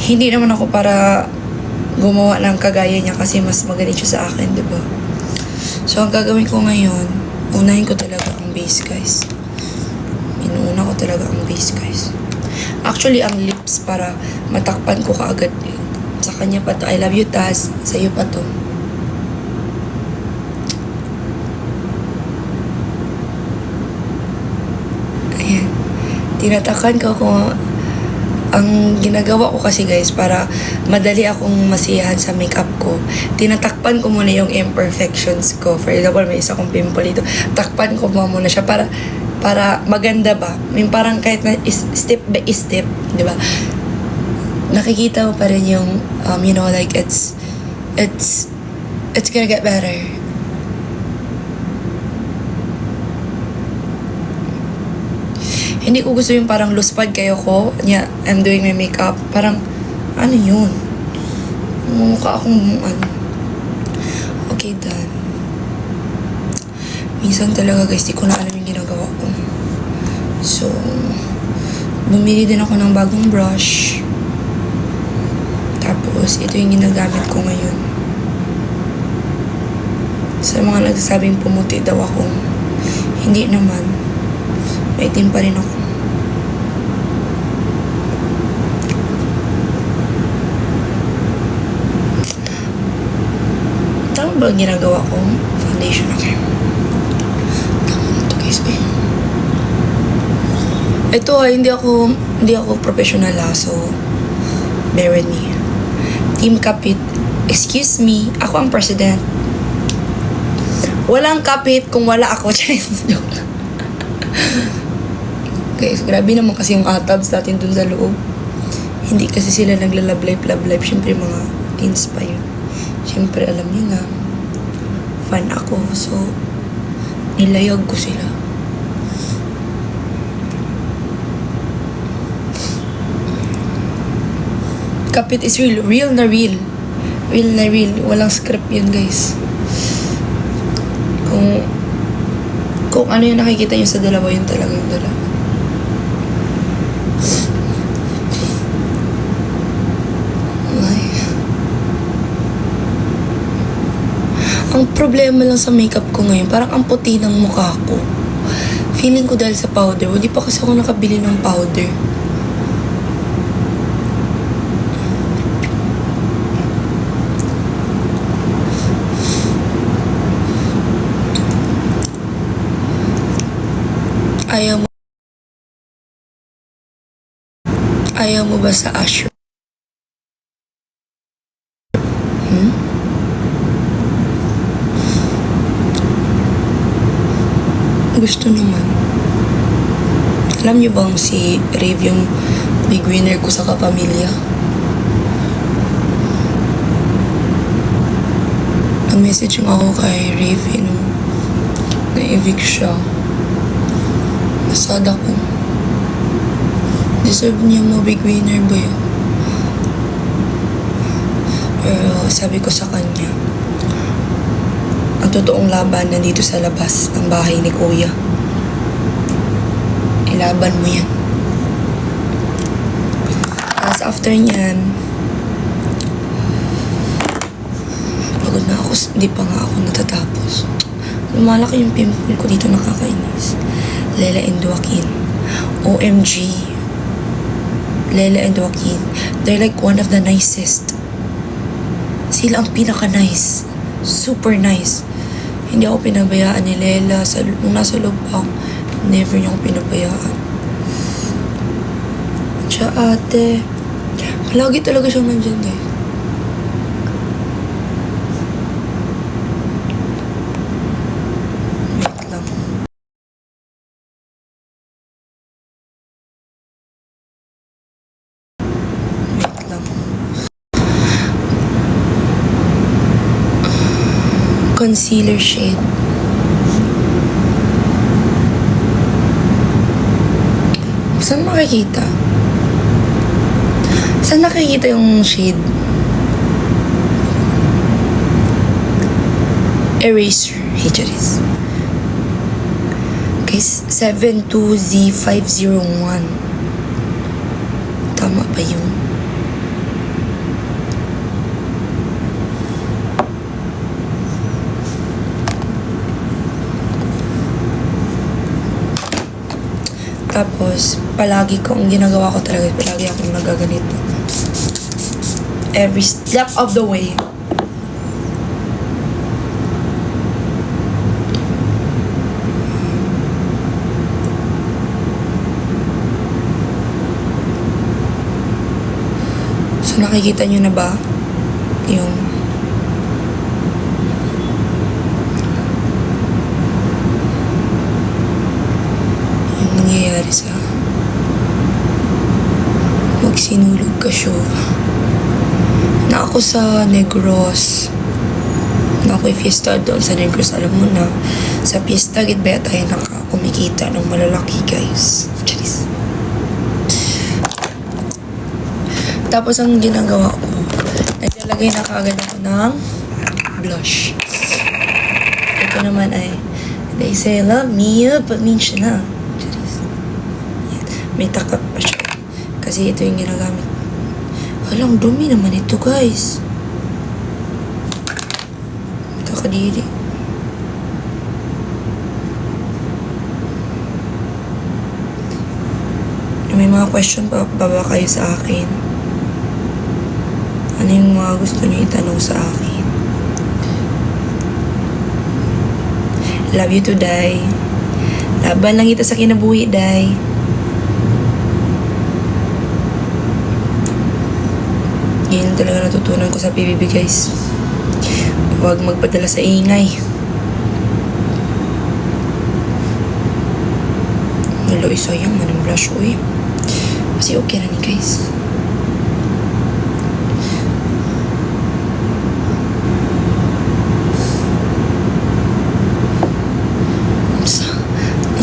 Hindi naman ako para gumawa ng kagaya niya kasi mas magaling siya sa akin, di ba? So, ang gagawin ko ngayon, unahin ko talaga ang base, guys. Inuuna ko talaga ang base, guys. Actually, ang lips para matakpan ko kaagad. Sa kanya pa to. I love you, Taz. Sa iyo pa to. Ayan. Tinatakan ko kung ang ginagawa ko kasi guys para madali akong masiyahan sa makeup ko. Tinatakpan ko muna yung imperfections ko. For example, may isa kong pimple dito. Takpan ko muna siya para maganda ba? Yung parang kahit na step by step, di ba? Nakikita mo pa rin yung, you know, like it's gonna get better. Hindi ko gusto yung parang luspad kayo ko. Yeah, I'm doing my makeup. Parang, ano yun? Mukha akong, ano. Okay, done. Minsan talaga guys, di ko na alam yung ginagawa ko. So, bumili din ako ng bagong brush. Tapos, ito yung ginagamit ko ngayon. Sa mga nagsasabing pumuti daw ako, hindi naman. Maitim pa rin ako. Tama ba ang ginagawa ko? Foundation, okay. Tama na ito guys, eh. Ito hindi ako professional so bear with me. Team Kapit, excuse me, ako ang president. Walang kapit kung wala ako. Guys, grabe naman kasi yung atabs natin dun sa loob. Hindi kasi sila nagla-love life. Siyempre mga teens pa yun. Siyempre alam niyo na, fan ako. So, nilayag ko sila. Kapit is real. Real na real. Real na real. Walang script yun, guys. Kung ano yung nakikita nyo sa dalawa, yun talaga yung dalawa. Ang problema lang sa makeup ko ngayon, parang ang puti ng mukha ko. Feeling ko dahil sa powder. Hindi pa kasi ako nakabili ng powder. Ayaw mo ba sa Asher? Gusto naman. Alam niyo bang si Rave yung big winner ko sa kapamilya? Nag-message yung ako kay Rave nung na-evict siya. Nasad ako. Deserve niya mo big winner ba yun? Pero sabi ko sa kanya, ang totoong laban nandito sa labas ng bahay ni Kuya. Ilaban mo yan. Tapos after niyan, pagod na ako, hindi pa nga ako natatapos. Lumalaki yung pimple ko dito, nakakainis. Lela and Joaquin. OMG. Lela and Joaquin. They're like one of the nicest. Sila ang pinaka-nice. Super nice. Hindi ako pinabayaan ni Lela. Nung nasa loob ako, never niya ako pinabayaan. Siya ate. Palagi talaga siyang nandyan eh. Wait lang. Wait lang. Concealer shade. Saan makikita? Saan nakikita yung shade? Eraser. Hijaris. Guys, 72Z501. Tama ba yun? Tapos, palagi ko, ang ginagawa ko talaga, palagi akong nagaganito. Every step of the way. So, nakikita nyo na ba? Yung nangyayari sa magsinulog ka show. Na ako sa Negros. Na ako fiesta doon sa Negros. Alam mo na, sa fiesta, gitbaya tayo nakakumikita ng malalaki, guys. Charis. Tapos ang ginagawa ko, naglalagay na kaagad ako ng blush. Ito naman ay, they say love me, but mean siya na. May takap pa siya. Kasi ito yung ginagamit. Walang dumi naman ito, guys. Kakadiri. May mga question pa ba kayo sa akin? Ano yung mga gusto niyo itanong sa akin? Love you to die. Laban lang kita sa kinabuhi, die. Yan talaga natutunan ko sa PBB, guys. Huwag magpadala sa ingay. Hello, isayang manang blush, uy. Kasi okay na ni, guys.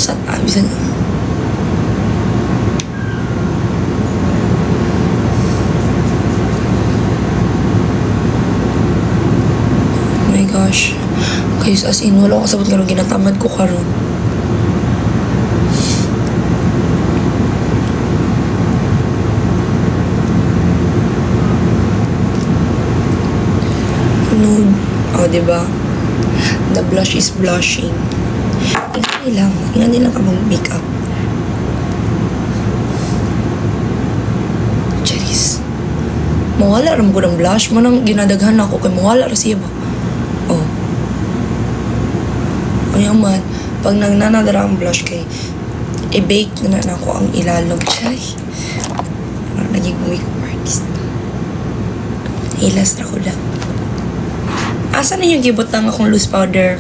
Sa abis na. Gosh. Guys, as in, wala akong sabot nga ginatamad ko karon. Nude. O, diba? The blush is blushing. Ingan nilang ka mag-makeup. Charis. Mawala rin ko ng blush. Manang ginadaghan ako kay mawala rin siya ba? Ayaman, pag nagnanadara ang blush kay, i-bake na ako ang ilalog. Chay. Naging makeup artist. Hilas na ko lang. Asa na yung gibutang akong loose powder?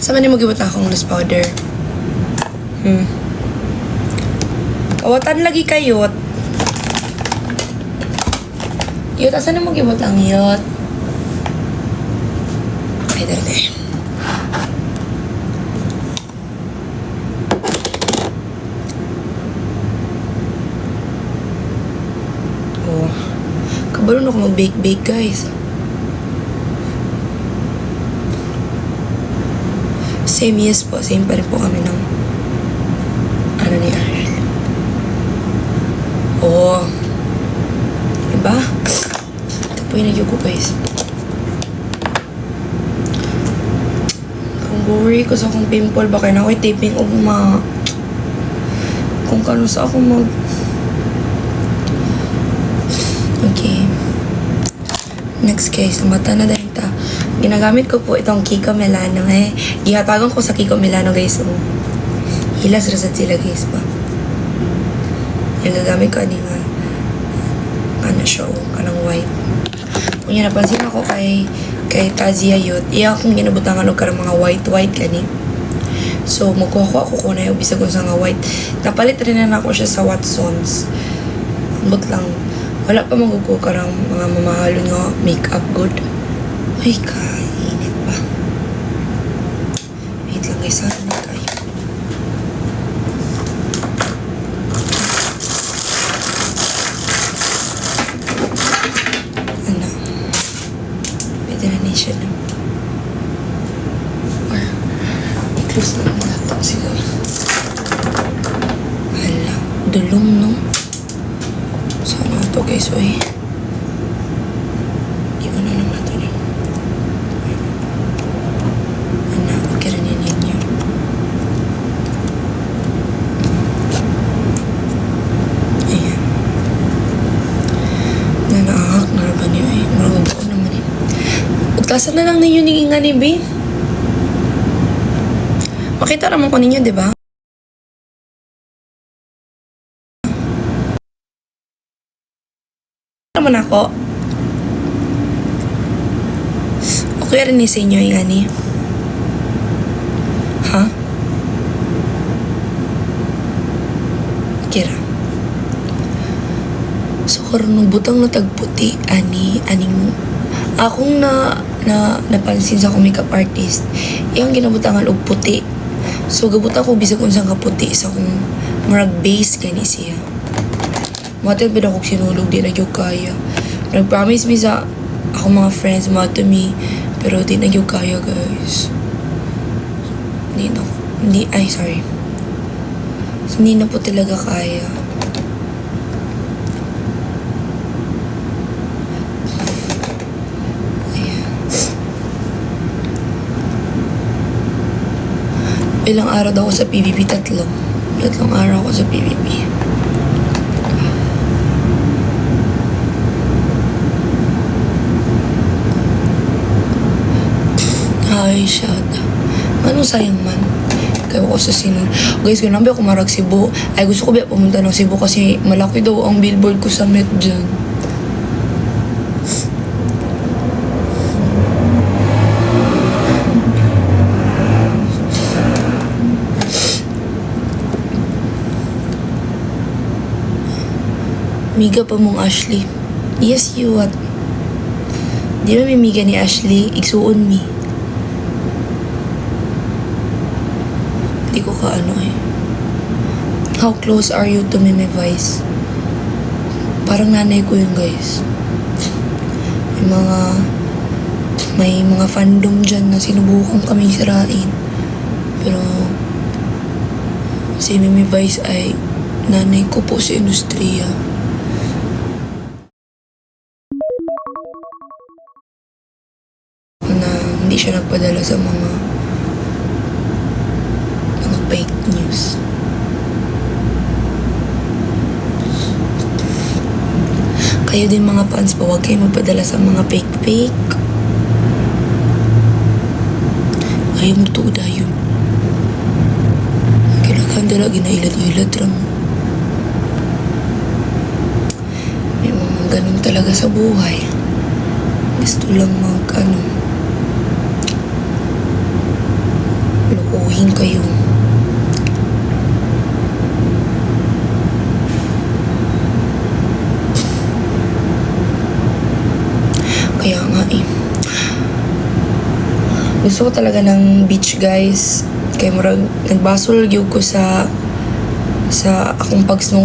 Saan man yung magibutang akong loose powder? Kawatan lagi kayot. Yot, asa na magibutang yot? Ay, dali. Oh. Kabalo na ako mag-bake-bake, guys. Same, yes po. Same pa rin po kami ng ano ni Ariel. Oh. Diba? Ito po yung nagyuko, guys. Worry ko sa akong pimple, baka na ako'y taping ugma. Kung kano sa ako Okay. Next case, mata na dahil ta. Ginagamit ko po itong Kiko Milano, eh. Ihatagan ko sa Kiko Milano, guys. Hilas rasad sila, guys, pa. Yung gagamit ko, nga. Ano siya, anong white. Kung yun, napansin ako kay Tazia yun, iya akong ginabutangan o karang mga white kani. So, magkuha ko ako na yung bisag ko sa nga white. Napalit rin na ako siya sa Watsons. Ambot lang. Wala pa magukuha karang mga mamahalon nga makeup good. Ay, kainit pa. Wait lang guys, sana na kayo. Siya na. Or, i-close na naman natin siguro. Hala, dulong, no? Sana ito, guys, oy. Iwan na naman ito, no? Ano, pagkiranin ninyo. Asa na lang ninyo ni nga ni B? Makita naman ko ninyo, di ba? Naman ako. Okay rin ni sa inyo yung ani. Ha? Kira. So, karon butang na tagputi, aning akong napansin sa akong makeup artist, iyang ginabutangan og puti. So, gabutan ko bisag unsang kaputi sa akong marag base gani siya. Matag ba akong sinulog, di na yung kaya. Nag-promise mi sa akong mga friends, mga to me, pero di na yung kaya, guys. Sorry. So, hindi na po talaga kaya. Ayan. Ilang araw daw ako sa PBB? Tatlong araw ako sa PBB. Ay, shut. Anong sayang man? Kaya ako sa Cebu. Guys, kung nabi ako marag Cebu, ay gusto ko ba pumunta ng Cebu kasi malaki daw ang billboard ko sa Met dyan. Miga pa mong Ashley. Yes, you what? Di ba may miga ni Ashley? Igsuon mi. Hindi ko kaano eh. How close are you to Meme Vice? Parang nanay ko yun, guys. May mga fandom dyan na sinubukan kaming sirain. Pero si Meme Vice ay nanay ko po sa industriya. Na hindi siya nagpadala sa mga fake news. Kayo din mga fans po, huwag kayo magpadala sa mga fake. Ayaw mo tuuda yun. Kailangan dala, ginailat-ilat lang. May mga ganun talaga sa buhay. Gusto lang lukuhin kayo. Kaya nga eh. Gusto ko talaga ng beach, guys. Kaya murag nagbasol gyud ko sa akong pag snow.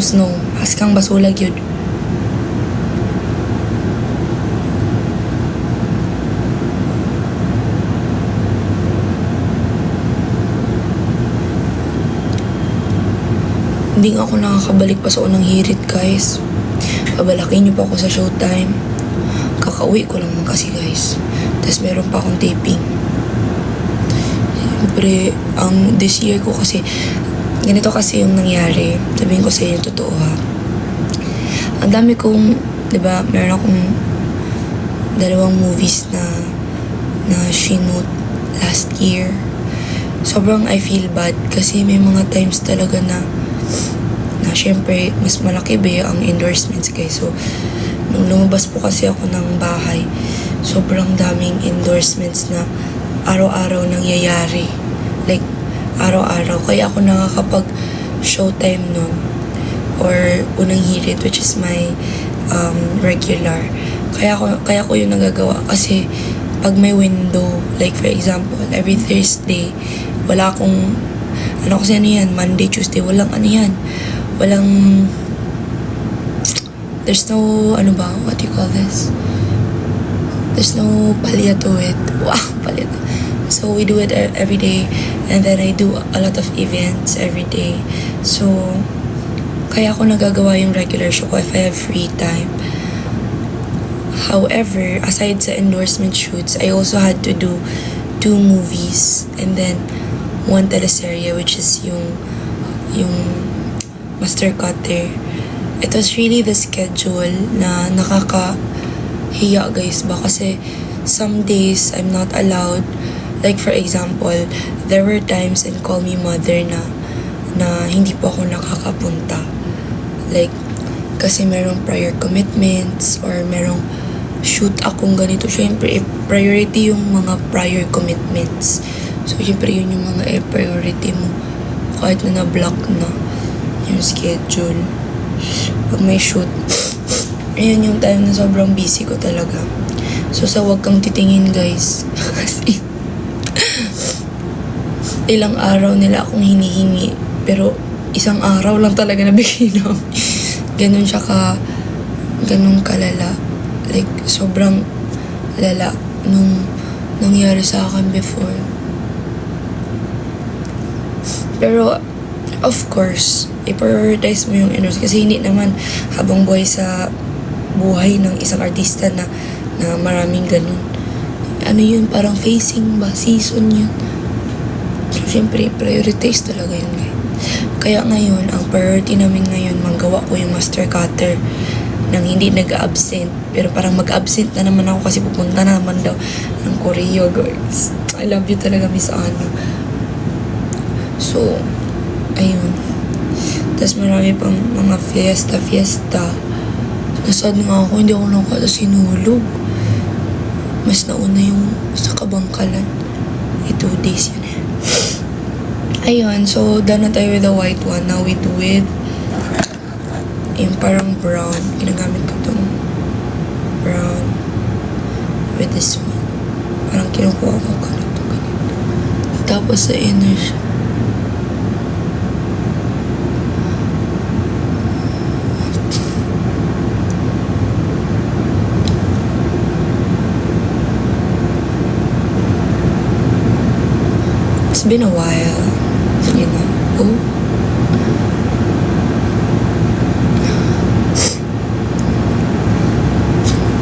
As kang basulag yun. Hindi nga ako nakakabalik pa sa unang hirit, guys. Pabalakin niyo pa ako sa showtime. Kakauwi ko lang man kasi, guys. Tapos meron pa akong taping. Siyempre, this year ko kasi, ganito kasi yung nangyari. Sabihin ko sa inyo yung totoo, ha. Ang dami kong, diba, meron akong 2 movies na shoot last year. Sobrang I feel bad kasi may mga times talaga na syempre, mas malaki ba ang endorsements, guys. So, nung lumabas po kasi ako ng bahay, sobrang daming endorsements na araw-araw nangyayari. Like, araw-araw. Kaya ako nakakapag showtime nun. Or unang hirit, which is my regular. Kaya ko yung nagagawa. Kasi, pag may window, like for example, every Thursday, wala akong, kasi ano yan, Monday, Tuesday, walang ano yan. There's no, what do you call this? There's no palya to it. Wow, palya. So, we do it every day. And then, I do a lot of events every day. So, kaya ako nagagawa yung regular show ko if I have free time. However, aside sa endorsement shoots, I also had to do 2 movies. And then, 1 teleserye, which is yung Master Cutter. It was really the schedule na nakakahiya, guys ba, kasi some days I'm not allowed. Like for example, there were times in Call Me Mother na hindi po ako nakakapunta. Like, kasi merong prior commitments or merong shoot akong ganito. Siyempre, priority yung mga prior commitments. So, siyempre, yun yung mga priority mo. Kahit na na-block na yung schedule. Pag may shoot, ayun yung time na sobrang busy ko talaga. So, sa wag kang titingin, guys. Kasi, ilang araw nila akong hinihingi. Pero, isang araw lang talaga nabigay namin. Ganun siya ganun kalala. Like, sobrang lala nung nangyari sa akin before. Pero, of course, i-prioritize mo yung energy. Kasi hindi naman habang buhay sa buhay ng isang artista na maraming ganun. Ano yun, parang facing ba? Season yun. So, syempre, prioritize talaga yun, guys. Kaya ngayon, ang priority namin ngayon, manggawa ko yung master cutter nang hindi nag-absent. Pero parang mag-absent na naman ako kasi pupunta na naman daw ng Korea, guys. I love you talaga, Miss Ano. So, ayun. Tapos marami pang mga fiesta. Nasad nga ako, hindi ako nakakata sinulog. Mas nauna yung sa kabangkalan. 2 days yun eh. Ayun, so done na tayo with the white one. Now we do it yung parang brown. Ginagamit ko tong brown with this one. Parang kinukuha ko ganito. Tapos sa inner siya. It's been a while. You know. Oh.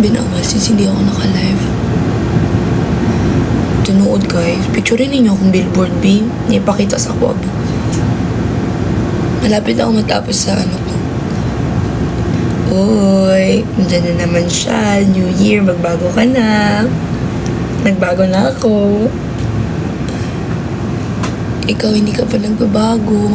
Been a while since hindi ako naka-live. Tunood, guys. Picturein ninyo akong billboard, B. Ipakita sa ako, B. Malapit ako matapos sa ano ko. Uy, andyan na naman siya. New Year, magbago ka na. Nagbago na ako. Ikaw, hindi ka pa nagbabago.